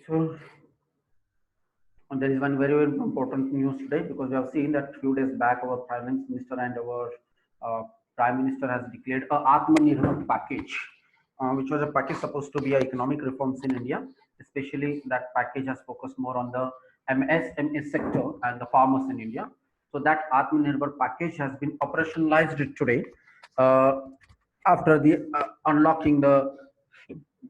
So there is one very, very important news today because we have seen that few days back our finance minister and our uh, prime minister has declared a Atmanirbhar package, which was a package supposed to be economic reforms in India. Especially that package has focused more on the MSME sector and the farmers in India. So that Atmanirbhar package has been operationalized today uh, after the unlocking the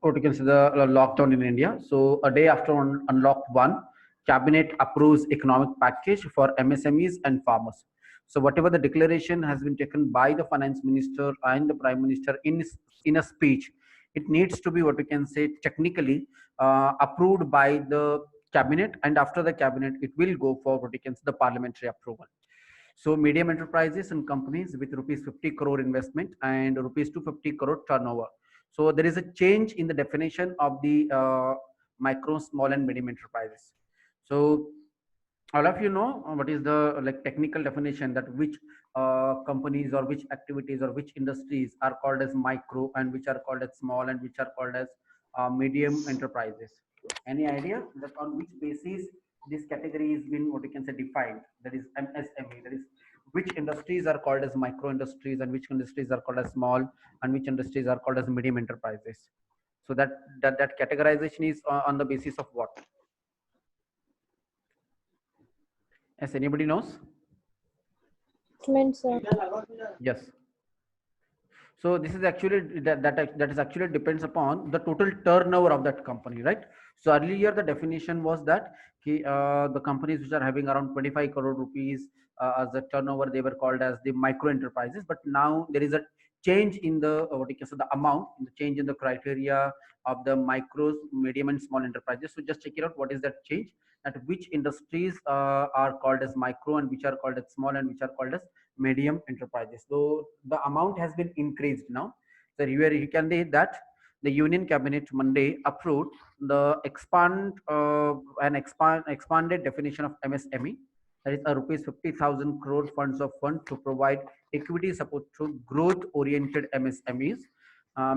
what you can say the lockdown in India. So a day after unlock one, cabinet approves economic package for MSMEs and farmers. So whatever the declaration has been taken by the finance minister and the prime minister in a speech, it needs to be what we can say technically approved by the cabinet, and after the cabinet, it will go for what you can say the parliamentary approval. So medium enterprises and companies with rupees 50 crore investment and rupees 250 crore turnover. So there is a change in the definition of the micro, small, and medium enterprises. So all of you know what is the like technical definition that which companies or which activities or which industries are called as micro and which are called as small and which are called as medium enterprises. Any idea that on which basis this category is been what you can say defined? That is MSME. That is which industries are called as micro industries and which industries are called as small and which industries are called as medium enterprises. So that categorization is on the basis of what? As anybody knows? Investment, sir. Yes. So this is actually that is actually depends upon the total turnover of that company, right? So earlier the definition was that the companies which are having around 25 crore rupees as a turnover, they were called as the micro enterprises. But now there is a change in the what you can say the amount, the change in the criteria of the micros, medium, and small enterprises. So just check it out. What is that change? That which industries are called as micro and which are called as small and which are called as medium enterprises. So the amount has been increased now. So here you can see that the Union Cabinet Monday approved the expanded definition of MSME. That is a rupees 50,000 crore funds of fund to provide equity support to growth oriented MSMEs.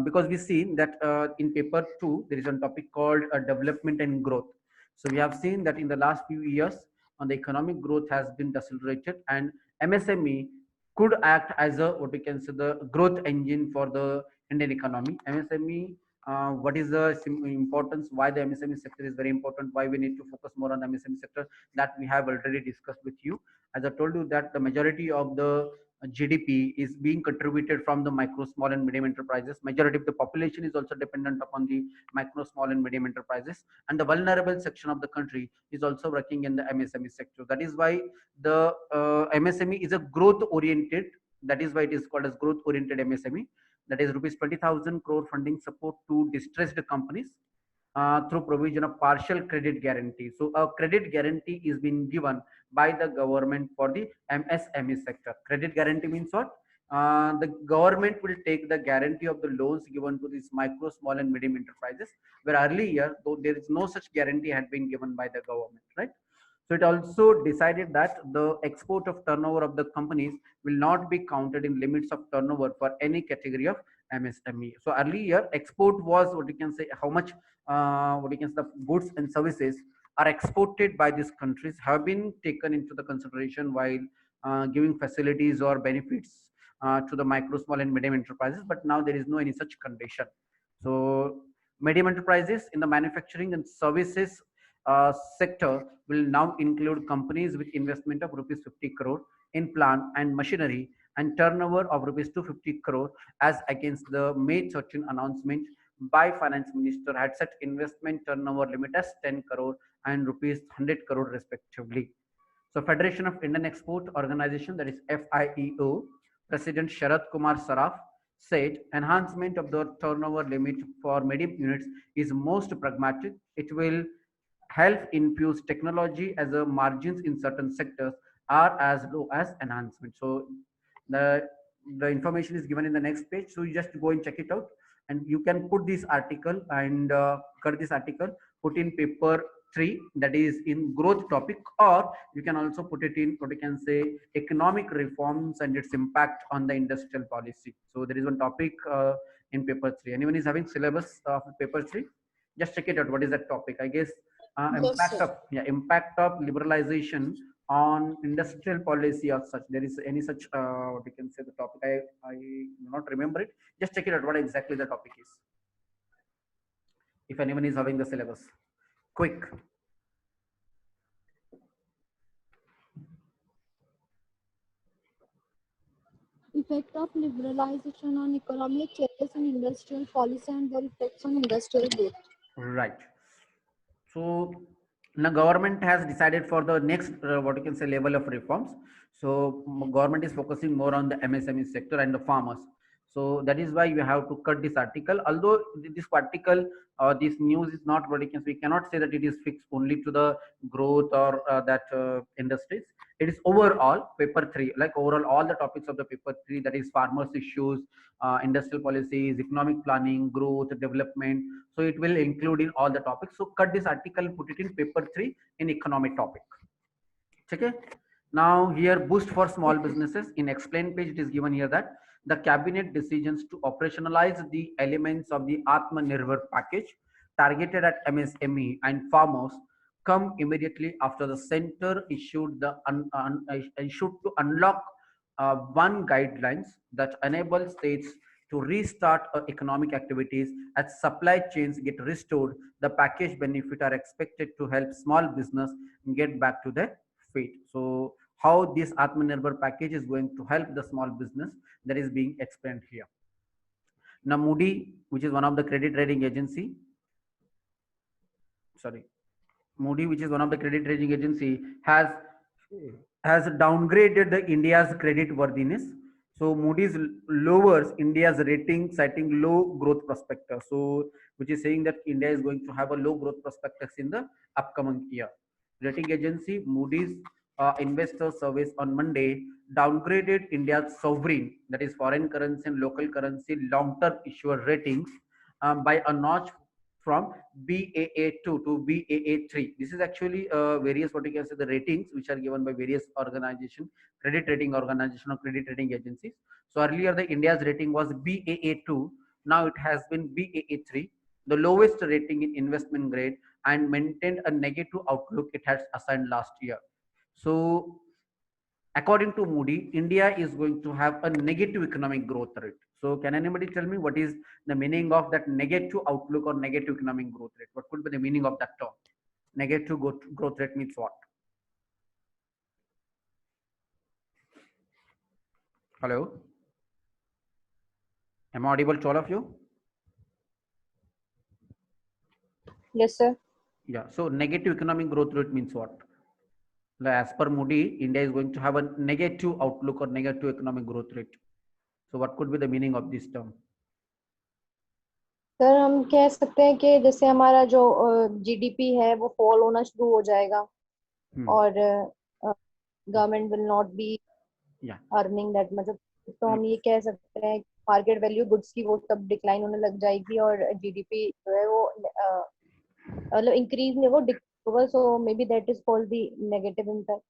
Because we see that in paper 2 there is a topic called development and growth. So we have seen that in the last few years the economic growth has been decelerated, and MSME could act as a what we can say the growth engine for the Indian economy. MSME, what is the importance? Why the MSME sector is very important? Why we need to focus more on the MSME sector? That we have already discussed with you. As I told you that the majority of the GDP is being contributed from the micro, small, and medium enterprises. Majority of the population is also dependent upon the micro, small, and medium enterprises, and the vulnerable section of the country is also working in the MSME sector. That is why the MSME is a growth oriented. That is why it is called as growth oriented MSME. That is rupees 20,000 crore funding support to distressed companies through provision of partial credit guarantee. So a credit guarantee is being given by the government for the MSME sector. Credit guarantee means what? The government will take the guarantee of the loans given to these micro, small, and medium enterprises, where earlier, though there is no such guarantee had been given by the government, right? So it also decided that the export of turnover of the companies will not be counted in limits of turnover for any category of MSME. So earlier, export was what you can say how much what you can say the goods and services are exported by these countries have been taken into the consideration while giving facilities or benefits to the micro, small, and medium enterprises. But now there is no any such condition. So medium enterprises in the manufacturing and services sector will now include companies with investment of rupees 50 crore in plant and machinery and turnover of rupees 250 crore, as against the May 13 announcement by finance minister had set investment turnover limit as 10 crore and rupees 100 crore respectively. So Federation of Indian Export Organization, that is FIEO, President Sharad Kumar Saraf said enhancement of the turnover limit for medium units is most pragmatic. It will help infuse technology as a margins in certain sectors are as low as enhancement. So the the information is given in the next page. So you just go and check it out, and you can put this article and cut this article, put in paper 3, that is in growth topic, or you can also put it in what you can say economic reforms and its impact on the industrial policy. So there is one topic in paper 3. Anyone is having syllabus of paper 3? Just check it out. What is that topic? I guess Yes, Impact sir. of impact of liberalization on industrial policy or such. There is any such what you can say the topic. I do not remember it. Just check it out. What exactly the topic is. If anyone is having the syllabus, quick. Effect of liberalization on economic changes in industrial policy and their effects on industrial growth. Right. So the government has decided for the next what you can say level of reforms. So government is focusing more on the MSME sector and the farmers. So that is why you have to cut this article. Although this article or this news is not what you can say, we cannot say that it is fixed only to the growth or that industries. It is overall paper three, like overall all the topics of the paper three, that is farmers issues, industrial policies, economic planning, growth, development. So it will include in all the topics. So cut this article, put it in paper three in economic topic. Okay. Now here boost for small Okay. businesses. In explain page, it is given here that the cabinet decisions to operationalize the elements of the Atmanirbhar package targeted at MSME and farmers come immediately after the center issued issued to unlock one guidelines that enable states to restart economic activities as supply chains get restored. The package benefit are expected to help small business get back to their feet. So how this Atmanirbhar package is going to help the small business, that is being explained here. Now Moody, which is one of the credit rating agency, sorry, Moody, which is one of the credit rating agency, has downgraded the India's credit worthiness. So Moody's lowers India's rating, citing low growth prospectus. So which is saying that India is going to have a low growth prospectus in the upcoming year. Rating agency Moody's investor service on Monday downgraded India's sovereign, that is foreign currency and local currency long-term issuer ratings by a notch from Baa2 to Baa3. This is actually various what you can say the ratings which are given by various organization, credit rating organization or credit rating agencies. So earlier the India's rating was Baa2. Now it has been Baa3, the lowest rating in investment grade, and maintained a negative outlook it has assigned last year. So according to Moody, India is going to have a negative economic growth rate. So can anybody tell me what is the meaning of that negative outlook or negative economic growth rate? What could be the meaning of that term? Negative growth rate means what? Hello? Am I audible to all of you? Yes, sir. Yeah. So negative economic growth rate means what? As per Moody, India is going to have a negative outlook or negative economic growth rate. So what could be the meaning of this term? Sir हम कह सकते हैं कि जैसे हमारा जो GDP है वो फॉल होना शुरू हो जाएगा और government will not be earning that मतलब तो हम ये कह सकते हैं मार्केट वैल्यू गुड्स की वो तब डिक्लाइन होने लग जाएगी और जीडीपी जो है वो मतलब इंक्रीज नहीं वो डिक्रीज होगा so maybe that is called the negative impact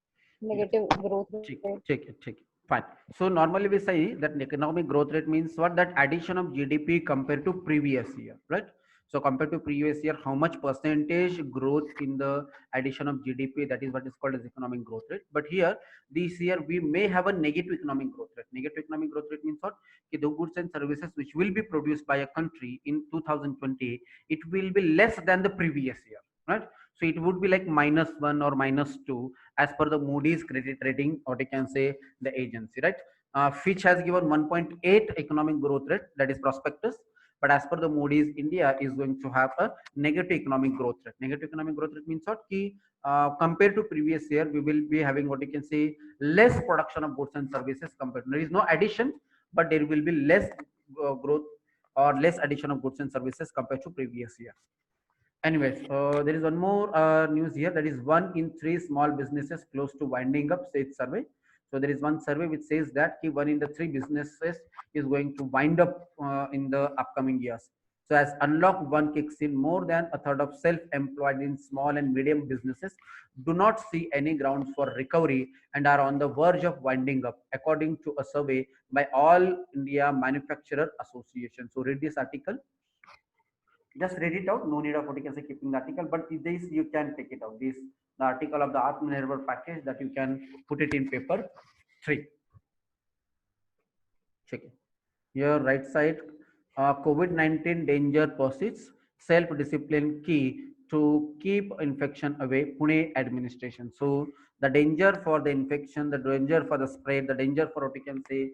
negative growth rate Check. Fine. So normally we say that economic growth rate means what? That addition of GDP compared to previous year, right? So compared to previous year, how much percentage growth in the addition of GDP? That is what is called as economic growth rate. But here, this year we may have a negative economic growth rate. Negative economic growth rate means what? The goods and services which will be produced by a country in 2020, it will be less than the previous year, right? So it would be like -1 or -2 as per the Moody's credit rating, or you can say the agency, right? Fitch has given 1.8 economic growth rate, that is prospectus, but as per the Moody's, India is going to have a negative economic growth rate. Negative economic growth rate means what? Compared to previous year, we will be having what you can say less production of goods and services compared. There is no addition, but there will be less growth or less addition of goods and services compared to previous year. Anyways, there is one more news here, that is 1 in 3 small businesses close to winding up, says survey. So there is one survey which says that 1 in 3 businesses is going to wind up in the upcoming years. So as unlock one kicks in, more than a third of self-employed in small and medium businesses do not see any grounds for recovery and are on the verge of winding up, according to a survey by All India Manufacturer Association. So read this article. Just read it out. No need of what you can say keeping the article, but this you can take it out. This the article of the Atmanirbhar package that you can put it in paper 3. Check it. Here right side, COVID-19 danger persists. Self-discipline key to keep infection away. Pune administration. So the danger for the infection, the danger for the spread, the danger for what you can say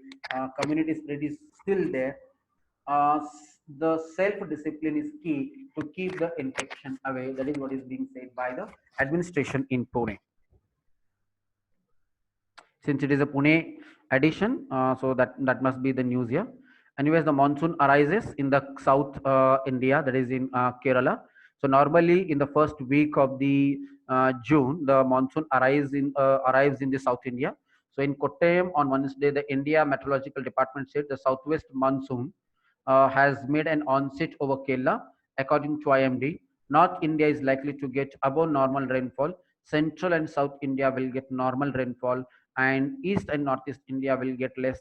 community spread is still there. The self-discipline is key to keep the infection away. That is what is being said by the administration in Pune. Since it is a Pune edition, so that must be the news here. Anyways, the monsoon arises in the South India, that is in Kerala. So normally in the first week of the June, the monsoon arrives in the South India. So in Kottayam on Wednesday, the India Meteorological Department said the southwest monsoon has made an onset over Kerala. According to IMD, North India is likely to get above normal rainfall. Central and South India will get normal rainfall, and East and Northeast India will get less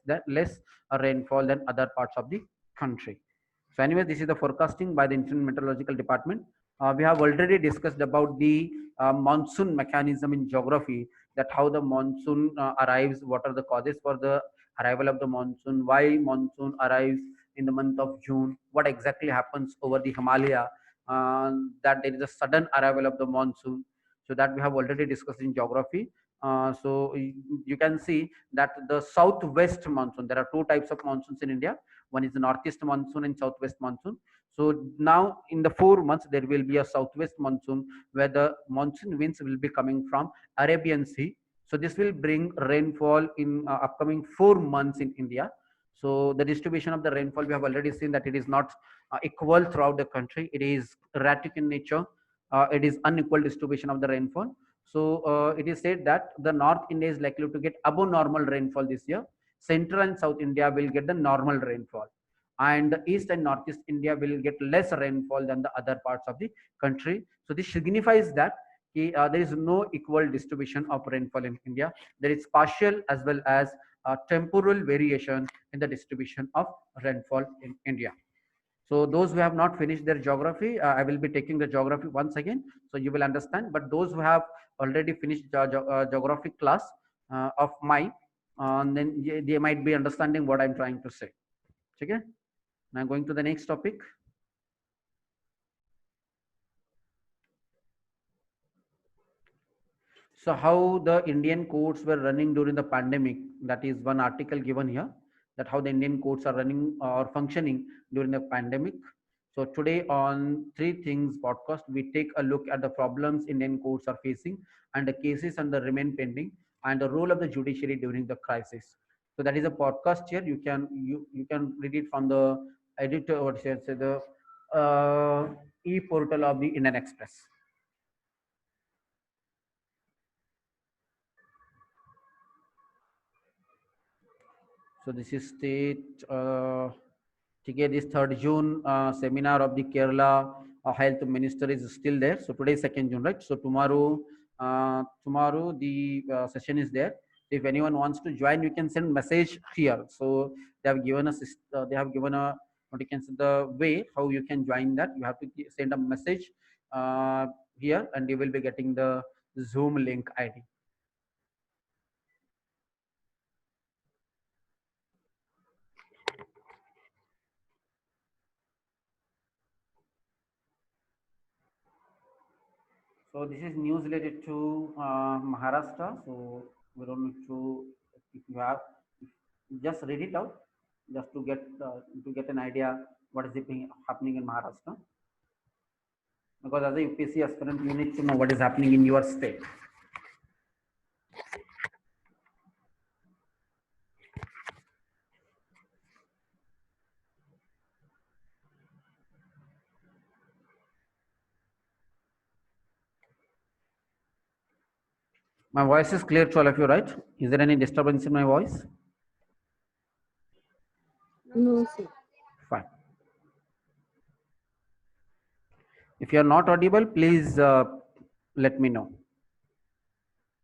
rainfall than other parts of the country. So anyway, this is the forecasting by the Indian Meteorological Department. We have already discussed about the monsoon mechanism in geography, that how the monsoon arrives, what are the causes for the arrival of the monsoon, why monsoon arrives in the month of June, what exactly happens over the Himalaya, that there is a sudden arrival of the monsoon. So that we have already discussed in geography. So you can see that the southwest monsoon, there are two types of monsoons in India. One is the northeast monsoon and southwest monsoon. So now in the 4 months, there will be a southwest monsoon where the monsoon winds will be coming from Arabian Sea. So this will bring rainfall in upcoming 4 months in India. So the distribution of the rainfall, we have already seen that it is not equal throughout the country. It is erratic in nature. It is unequal distribution of the rainfall. So it is said that the North India is likely to get above normal rainfall this year. Central and South India will get the normal rainfall, and the East and Northeast India will get less rainfall than the other parts of the country. So this signifies that there is no equal distribution of rainfall in India. There is partial as well as temporal variation in the distribution of rainfall in India. So those who have not finished their geography, I will be taking the geography once again, so you will understand. But those who have already finished geography class of mine, then they might be understanding what I'm trying to say. Okay. Now going to the next topic. So how the Indian courts were running during the pandemic, that is one article given here, that how the Indian courts are running or functioning during the pandemic. So today on Three Things podcast, we take a look at the problems Indian courts are facing and the cases and the remain pending and the role of the judiciary during the crisis. So that is a podcast here. You can read it from the editor or say the e-portal of the Indian Express. So this is state. This 3rd June seminar of the Kerala Health Minister is still there. So today is 2nd June, right? So tomorrow the session is there. If anyone wants to join, you can send message here. So they have given us what you can say the way how you can join that. You have to send a message here, and you will be getting the Zoom link ID. So this is news related to Maharashtra. So we don't need to, if you have, just read it out, just to get an idea what is happening in Maharashtra. Because as a UPSC aspirant, you need to know what is happening in your state. My voice is clear to all of you, right? Is there any disturbance in my voice? No, sir. Fine. If you are not audible, please let me know.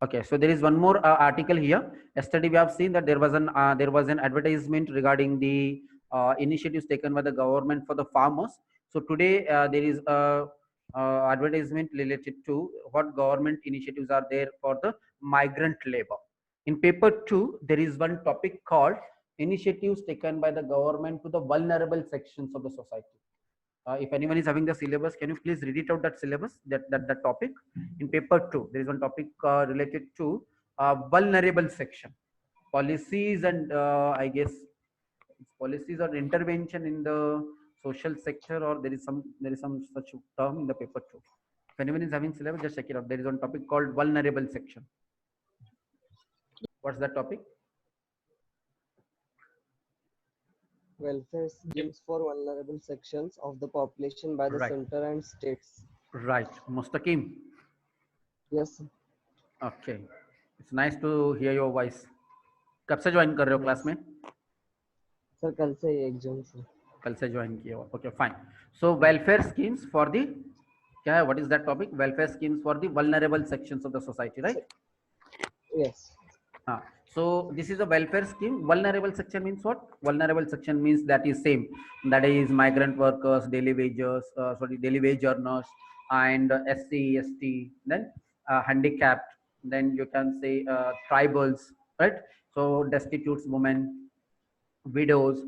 Okay, so there is one more article here. Yesterday we have seen that there was an advertisement regarding the initiatives taken by the government for the farmers. So today there is a advertisement related to what government initiatives are there for the migrant labor. In paper 2, there is one topic called initiatives taken by the government to the vulnerable sections of the society. If anyone is having the syllabus, can you please read it out, that syllabus, that topic? In paper 2, there is one topic related to vulnerable section. Policies and I guess it's policies or intervention in the social sector, or there is some such term in the paper 2. If anyone is having syllabus, just check it out. There is one topic called vulnerable section. What's that topic? Welfare schemes for vulnerable sections of the population by the center and states. Right. Mustaqim. Yes. Okay. It's nice to hear your voice. कब से join कर रहे हो class में? Sir कल से exam से. कल से ज्वाइन किया हुआ. Okay, fine. So welfare schemes for the क्या है? What is that topic? Welfare schemes for the vulnerable sections of the society, right? Yes. So this is a welfare scheme. Vulnerable section means what? Vulnerable section means that is same. That is migrant workers, daily wages, daily wage earners, and SC, ST, then handicapped. Then you can say tribals, right? So destitute women, widows.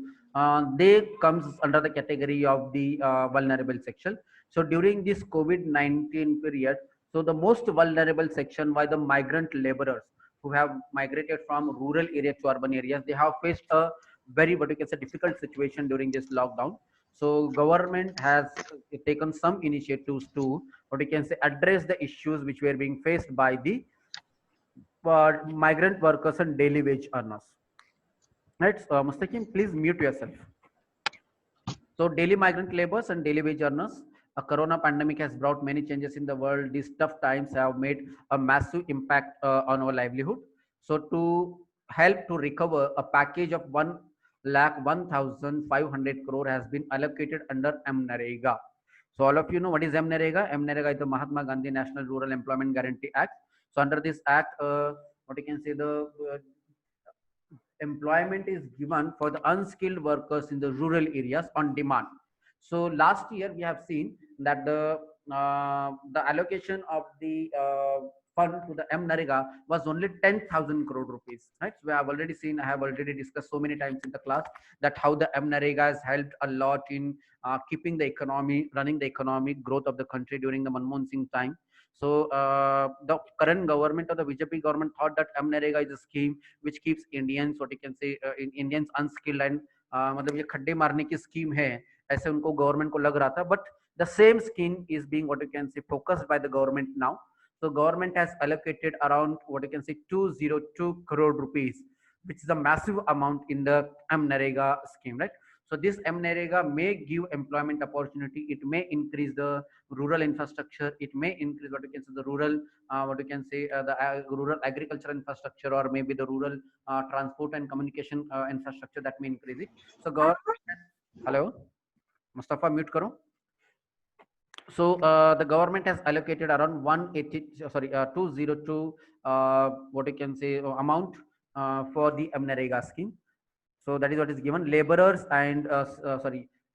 They comes under the category of the vulnerable section. So during this COVID-19 period, so the most vulnerable section were the migrant laborers who have migrated from rural areas to urban areas. They have faced a very, what you can say, difficult situation during this lockdown. So government has taken some initiatives to, what you can say, address the issues which were being faced by the migrant workers and daily wage earners. Right, Mustaqim, please mute yourself. So daily migrant laborers and daily wage earners. A corona pandemic has brought many changes in the world. These tough times have made a massive impact on our livelihood. So to help to recover, a package of 1,01,500 crore has been allocated under MNREGA. So all of you know what is MNREGA? MNREGA is the Mahatma Gandhi National Rural Employment Guarantee Act. So under this act, what you can say, the employment is given for the unskilled workers in the rural areas on demand. So last year we have seen that the allocation of the fund to the MNREGA was only 10,000 crore rupees. Right? So we have already seen, I have already discussed so many times in the class that how the MNREGA has helped a lot in keeping the economy, running the economic growth of the country during the Manmohan Singh time. So the current government or the BJP government thought that MNREGA is a scheme which keeps Indians, what you can say, Indians unskilled and मतलब ये खड्डे मारने की scheme है, ऐसे उनको government को लग रहा था. But the same scheme is being, what you can say, focused by the government now. So government has allocated around, what you can say, 202 crore rupees, which is a massive amount in the MNREGA scheme, right? So this MNREGA may give employment opportunity. It may increase the rural infrastructure. It may increase, what you can say, the rural, what you can say, the rural agricultural infrastructure, or maybe the rural transport and communication infrastructure that may increase it. So government, hello, Mustafa, mute karo. So the government has allocated around 202 what you can say amount for the MNREGA scheme. So that is what is given. Laborers and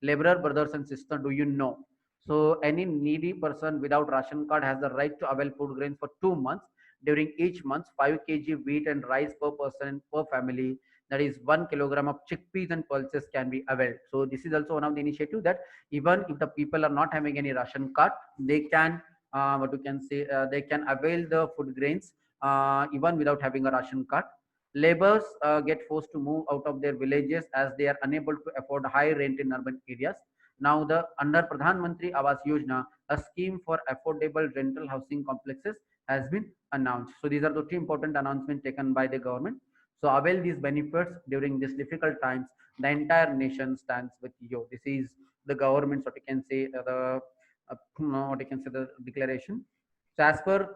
laborer brothers and sisters, do you know? So any needy person without ration card has the right to avail food grains for 2 months. During each month, 5 kg wheat and rice per person per family. That is 1 kilogram of chickpeas and pulses can be availed. So this is also one of the initiative that even if the people are not having any ration card, they can what you can say they can avail the food grains even without having a ration card. Laborers get forced to move out of their villages as they are unable to afford high rent in urban areas. Now, the under Pradhan Mantri Awas Yojana, a scheme for affordable rental housing complexes has been announced. So these are the two important announcements taken by the government. So avail these benefits during these difficult times. The entire nation stands with you. This is the government's, what you can say, what you can say, the declaration. So as per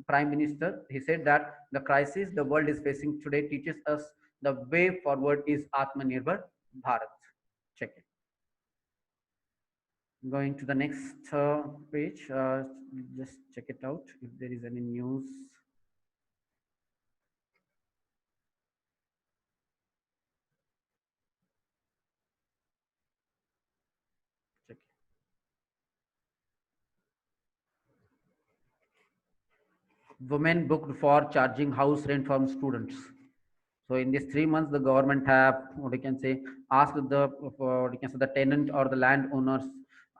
Prime Minister, he said that the crisis the world is facing today teaches us the way forward is Atmanirbhar Bharat. Check it. Going to the next page, just check it out if there is any news. women booked for charging house rent from students. So in these 3 months, the government have, what you can say, asked the, what you can say, the tenant or the landowners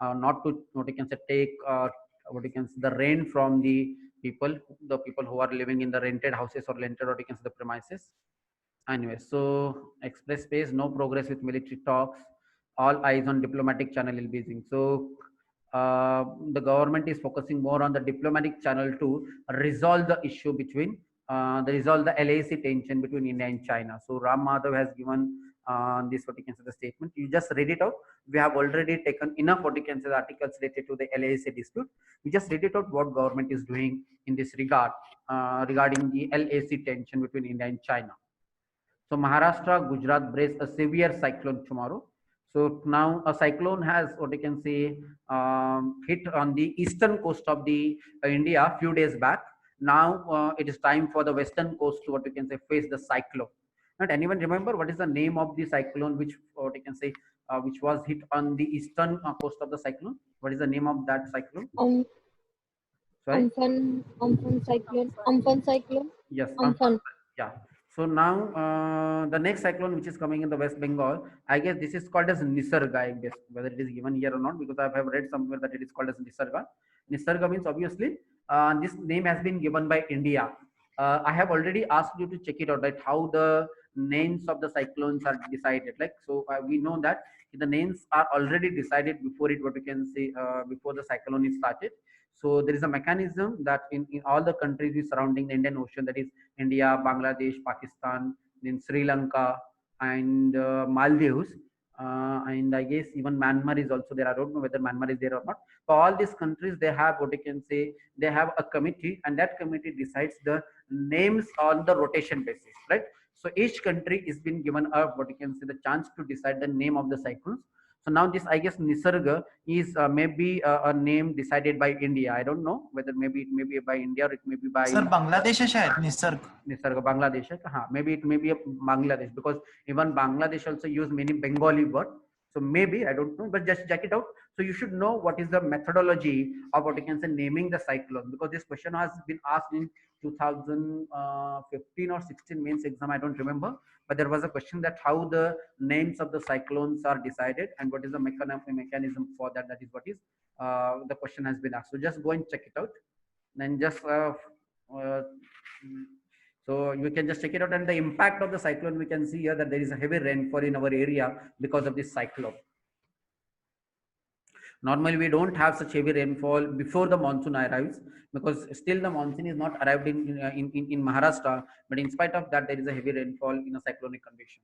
not to, what you can say, take, what you can say, the rent from the people who are living in the rented houses or rented, what you can say, the premises. Anyway, so express space, no progress with military talks. All eyes on diplomatic channel in Beijing. So the government is focusing more on the diplomatic channel to resolve the issue between resolve the LAC tension between India and China. So Ram Madhav has given this, what you can say, the statement. You just read it out. We have already taken enough, what you can say, the articles related to the LAC dispute. We just read it out what government is doing in this regard regarding the LAC tension between India and China. So Maharashtra, Gujarat brace a severe cyclone tomorrow. So now a cyclone has, what you can say, hit on the eastern coast of the India a few days back. Now it is time for the western coast to, what you can say, face the cyclone. Not anyone remember what is the name of the cyclone which, what you can say, which was hit on the eastern coast of the cyclone? What is the name of that cyclone? Sorry? Amphan cyclone. Yes, Amphan. yeah. So now the next cyclone which is coming in the West Bengal, I guess this is called as Nisarga, I guess, whether it is given here or not, because I have read somewhere that it is called as Nisarga. Nisarga means obviously this name has been given by India. I have already asked you to check it out, right? How the names of the cyclones are decided. Like, so we know that the names are already decided before it, what we can say, before the cyclone is started. So there is a mechanism that in all the countries surrounding the Indian Ocean, that is India, Bangladesh, Pakistan, then Sri Lanka, and Maldives, and I guess even Myanmar is also there. I don't know whether Myanmar is there or not. So all these countries, they have, what you can say, they have a committee, and that committee decides the names on the rotation basis, right? So each country is been given a, what you can say, the chance to decide the name of the cyclones. So now this, I guess, Nisarga is maybe a name decided by India. I don't know whether maybe it may be by India or it may be by Bangladesh है शायद Nisarga. Bangladesh है हाँ, maybe it may be a Bangladesh, because even Bangladesh also use many Bengali word. So maybe, I don't know, but just check it out. So you should know what is the methodology of, what you can say, naming the cyclone, because this question has been asked in 2015 or 16 mains exam, I don't remember, but there was a question that how the names of the cyclones are decided and what is the mechanism for that. That is what is the question has been asked. So just go and check it out. Then just so you can just check it out, and the impact of the cyclone, we can see here that there is a heavy rainfall in our area because of this cyclone. Normally, we don't have such heavy rainfall before the monsoon arrives, because still the monsoon is not arrived in Maharashtra. But in spite of that, there is a heavy rainfall in a cyclonic condition.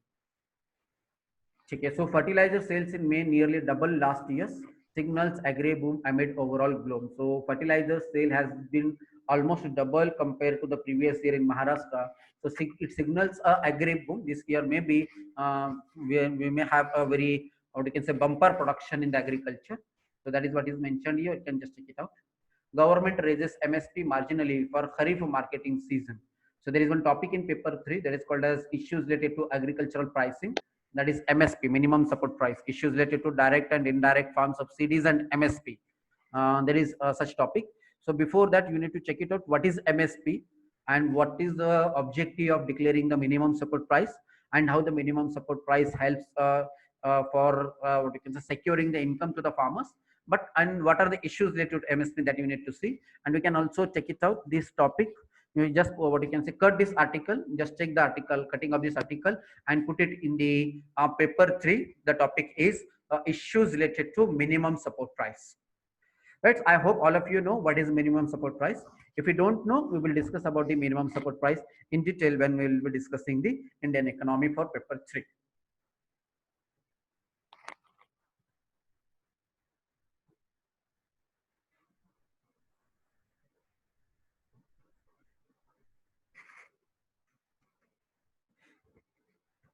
Okay, so fertilizer sales in May nearly double last year's, signals agri boom amid overall gloom. So fertilizer sale has been almost double compared to the previous year in Maharashtra. So it signals a agri boom this year. Maybe we may have a very, or you can say, bumper production in the agriculture. So that is what is mentioned here. You can just check it out. Government raises MSP marginally for Kharif marketing season. So there is one topic in paper 3 that is called as issues related to agricultural pricing. That is MSP, minimum support price. Issues related to direct and indirect farm subsidies and MSP. There is such topic. So before that, you need to check it out. What is MSP and what is the objective of declaring the minimum support price, and how the minimum support price helps for what you can say, securing the income to the farmers. But and what are the issues related to MSP that you need to see, and we can also check it out. This topic, you just what you can say, cut this article, just check the article, cutting of this article, and put it in the paper 3. The topic is issues related to minimum support price. Right? I hope all of you know what is minimum support price. If you don't know, we will discuss about the minimum support price in detail when we will be discussing the Indian economy for paper 3.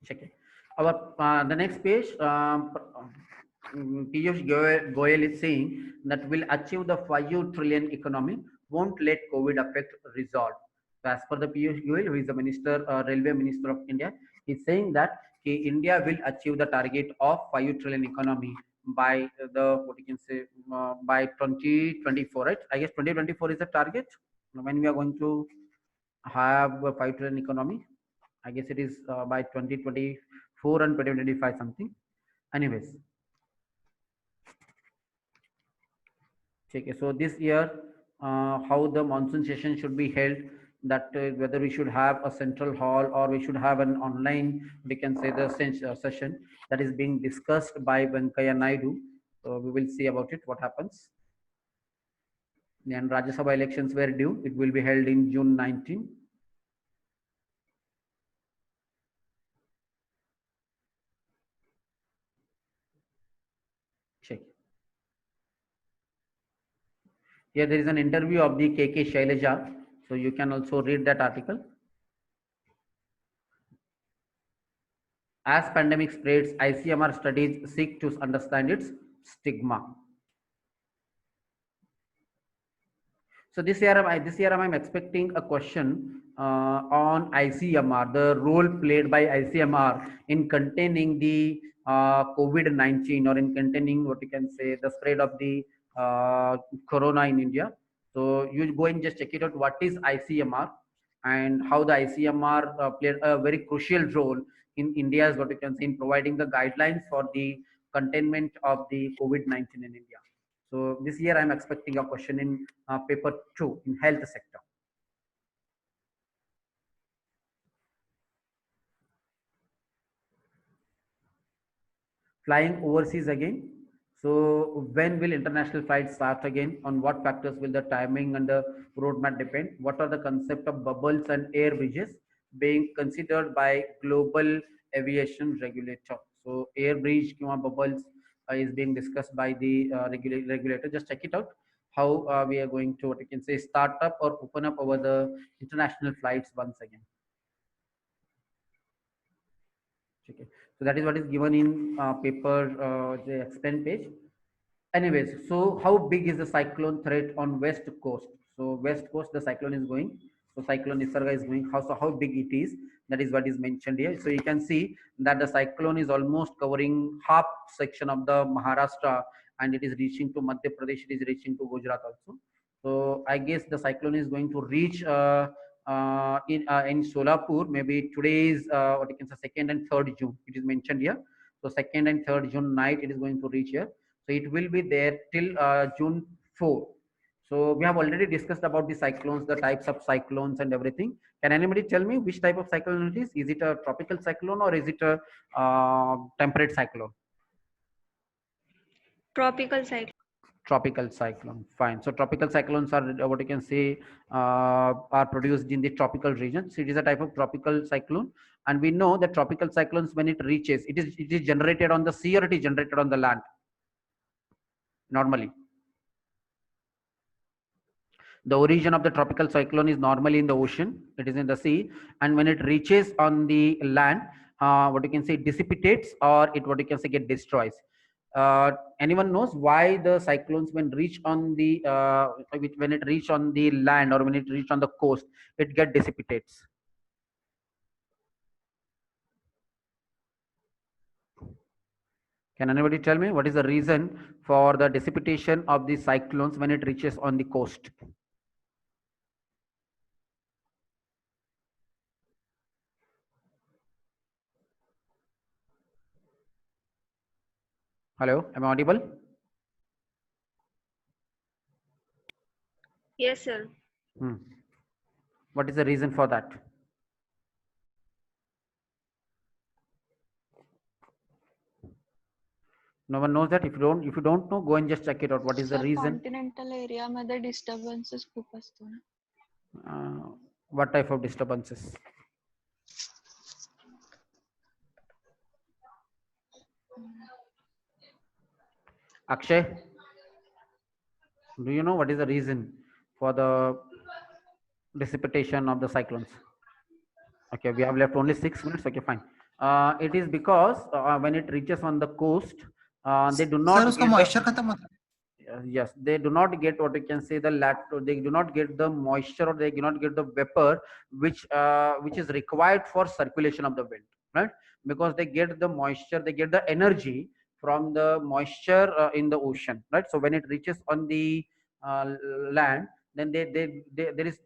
Check it. Our the next page, Piyush Goyal is saying that will achieve the 5 trillion economy, won't let COVID affect result. So as per the Piyush Goyal, who is the minister, railway minister of India, he's saying that India will achieve the target of 5 trillion economy, by the, what you can say, by 2024, right? I guess 2024 is the target when we are going to have a 5 trillion economy. I guess it is by 2024 and 2025 something. Anyways, okay, so this year, how the monsoon session should be held, that whether we should have a central hall or we should have an online, we can say the session, that is being discussed by Venkaya Naidu. So we will see about it, what happens. And Rajya Sabha elections were due. It will be held in June 19. Check. Here there is an interview of the KK Shailaja. So you can also read that article. As pandemic spreads, ICMR studies seek to understand its stigma. So this year I'm expecting a question on ICMR, the role played by ICMR in containing the COVID-19, or in containing, what you can say, the spread of the corona in India. So you go and just check it out. What is ICMR and how the ICMR played a very crucial role in India's, what you can say, in providing the guidelines for the containment of the COVID-19 in India. So this year I'm expecting a question in paper 2 in health sector. Flying overseas again. So when will international flights start again? On what factors will the timing and the roadmap depend? What are the concept of bubbles and air bridges being considered by global aviation regulator? So air bridge bubbles is being discussed by the regulator. Just check it out. How we are going to, what you can say, start up or open up over the international flights once again. Okay. So that is what is given in paper, the explain page. Anyways, so how big is the cyclone threat on west coast? So west coast, the cyclone is going. So cyclone Nisarga is going. How big it is? That is what is mentioned here. So you can see that the cyclone is almost covering half section of the Maharashtra, and it is reaching to Madhya Pradesh. It is reaching to Gujarat also. So I guess the cyclone is going to reach in Solapur. Maybe today is what you can say 2nd and 3rd June. It is mentioned here. So 2nd and 3rd June night it is going to reach here. So it will be there till June 4. So we have already discussed about the cyclones, the types of cyclones and everything. Can anybody tell me which type of cyclone it is? Is it a tropical cyclone or is it a temperate cyclone? Tropical cyclone. Tropical cyclone. Fine. So tropical cyclones are what you can say are produced in the tropical regions. So it is a type of tropical cyclone, and we know that tropical cyclones, when it reaches, it is generated on the sea or it is generated on the land. Normally, the origin of the tropical cyclone is normally in the ocean. It is in the sea, and when it reaches on the land, what you can say, dissipates, or it, what you can say, get destroys. Anyone knows why the cyclones, when reach on the when it reach on the land or when it reach on the coast, it get dissipates? Can anybody tell me what is the reason for the dissipation of the cyclones when it reaches on the coast? Hello, am I audible? Yes, sir. What is the reason for that? No one knows that. If you don't know, go and just check it out. What is the reason? Continental area मध्ये disturbances खूप असतो ना. What type of disturbances? Akshay, do you know what is the reason for the dissipation of the cyclones? Okay, we have left only 6 minutes. Okay, fine. It is because when it reaches on the coast, they do not. Sir, moisture yes, they do not get, what you can say, they do not get the moisture, or they do not get the vapor which is required for circulation of the wind, right? Because they get the moisture, they get the energy from the moisture in the ocean, right? So when it reaches on the land, then there is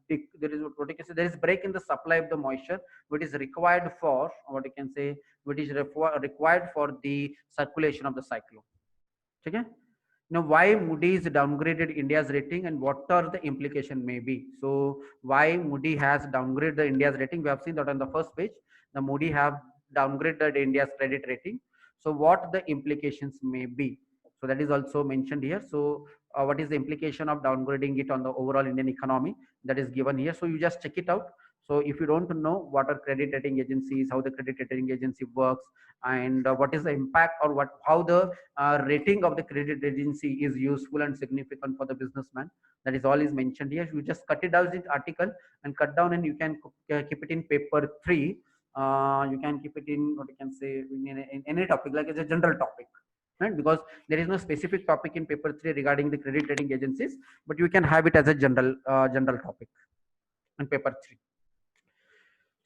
there is what you can say, there is break in the supply of the moisture, which is required for what you can say, which is required for the circulation of the cyclone. Okay. Now, why Moody's downgraded India's rating and what are the implication may be? So, why Moody has downgraded the India's rating? We have seen that on the first page, the Moody have downgraded India's credit rating. So, what the implications may be? So, that is also mentioned here. So, what is the implication of downgrading it on the overall Indian economy? That is given here. So, you just check it out. So, if you don't know what are credit rating agencies, how the credit rating agency works, and what is the impact or how the rating of the credit agency is useful and significant for the businessman, that is all is mentioned here. You just cut it out in article and cut down, and you can keep it in paper 3. You can keep it in what you can say in any topic, like it's a general topic, right? Because there is no specific topic in paper 3 regarding the credit rating agencies, but you can have it as a general topic in paper 3.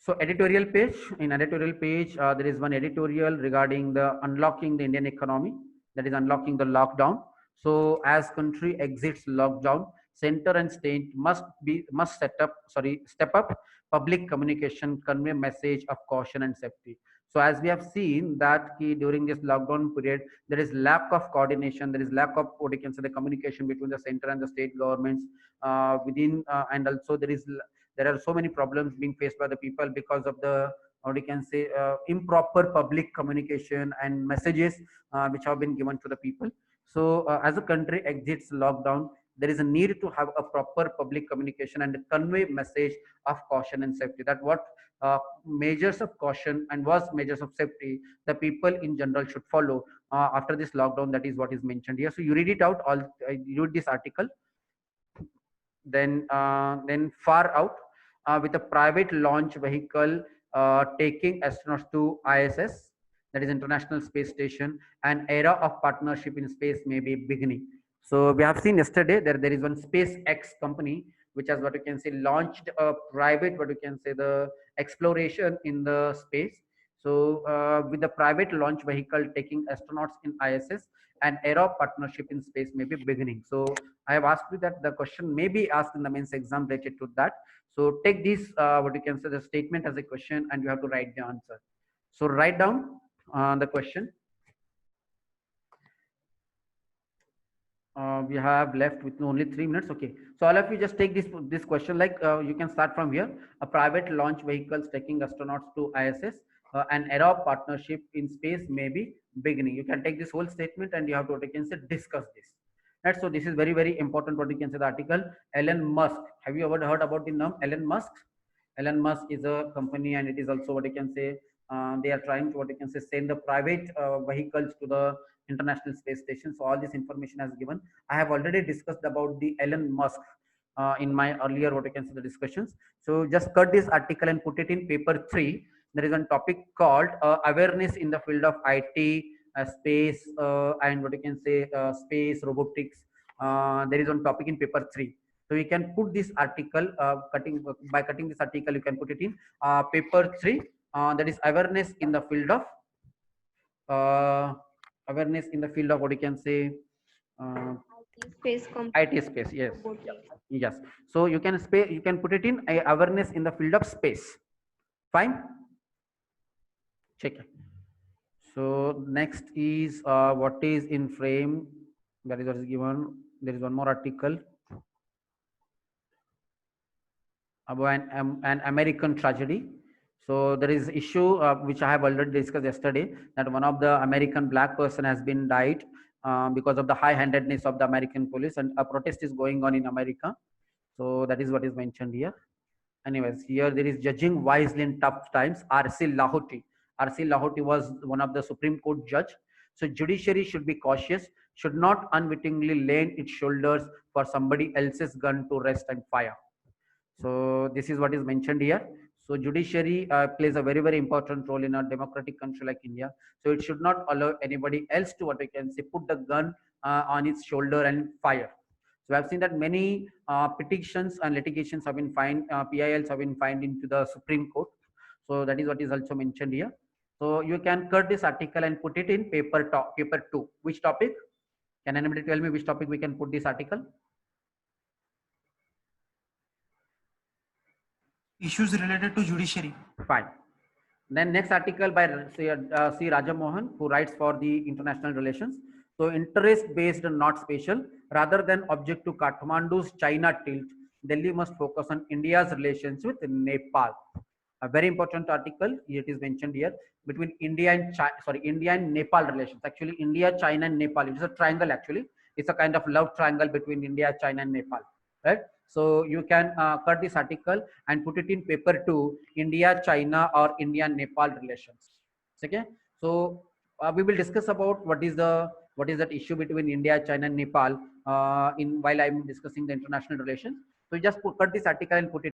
So editorial page, in editorial page, there is one editorial regarding the unlocking the Indian economy, that is unlocking the lockdown. So as country exits lockdown, center and state must step up public communication, convey message of caution and safety. So as we have seen that during this lockdown period, there is lack of coordination, there is lack of what you can say the communication between the center and the state governments within, and also there are so many problems being faced by the people because of the or you can say improper public communication and messages which have been given to the people. So as a country exits lockdown, there is a need to have a proper public communication and convey message of caution and safety, that what measures of caution and what measures of safety the people in general should follow after this lockdown. That is what is mentioned here. So you read it out, you read this article. Then far out with a private launch vehicle taking astronauts to ISS, that is International Space Station, an era of partnership in space may be beginning. So we have seen yesterday there is one SpaceX company which has what you can say launched a private what you can say the exploration in the space. So with the private launch vehicle taking astronauts in ISS, an era of partnership in space may be beginning. So I have asked you that the question may be asked in the mains exam related to that. So take this what you can say the statement as a question and you have to write the answer. So write down the question. We have left with only 3 minutes. Okay, so all of you just take this question, like you can start from here. A private launch vehicles taking astronauts to ISS, an era of partnership in space may be beginning. You can take this whole statement and you have to what you can say discuss this. Right, so this is very, very important what you can say the article. Elon Musk, have you ever heard about the name Elon Musk? Elon Musk is a company and it is also what you can say they are trying to what you can say send the private vehicles to the International Space Station. So all this information has given. I have already discussed about the Elon Musk in my earlier what you can say the discussions. So just cut this article and put it in paper 3. There is one topic called awareness in the field of IT, space, and what you can say space robotics. There is one topic in paper 3. So you can put this article by cutting this article, you can put it in paper 3. That is awareness in the field of what you can say IT space. Yes, yes. So you can put it in awareness in the field of space. Fine. Check it. So next is what is in frame. That is what is given. There is one more article about an American tragedy. So there is issue which I have already discussed yesterday, that one of the American black person has been died because of the high-handedness of the American police, and a protest is going on in America. So that is what is mentioned here. Anyways, here there is judging wisely in tough times. R.C. Lahoti. R.C. Lahoti was one of the Supreme Court judge. So judiciary should be cautious, should not unwittingly lend its shoulders for somebody else's gun to rest and fire. So this is what is mentioned here. So judiciary plays a very, very important role in a democratic country like India. So it should not allow anybody else to what I can say put the gun on its shoulder and fire. So I've seen that many petitions and litigations have been filed, PILs have been filed into the Supreme Court. So that is what is also mentioned here. So you can cut this article and put it in paper 2. Which topic? Can anybody tell me which topic we can put this article? Issues related to judiciary. Fine. Then next article by C. Rajamohan, who writes for the international relations. So interest based and not spatial, rather than object to Kathmandu's China tilt, Delhi must focus on India's relations with Nepal. A very important article. It is mentioned here between India and Nepal relations. Actually, India, China, and Nepal. It is a triangle. Actually, it's a kind of love triangle between India, China, and Nepal. Right. So you can cut this article and put it in paper 2, India, China, or India, Nepal relations. Okay. So we will discuss about what is that issue between India, China, and Nepal while I'm discussing the international relations. So just cut this article and put it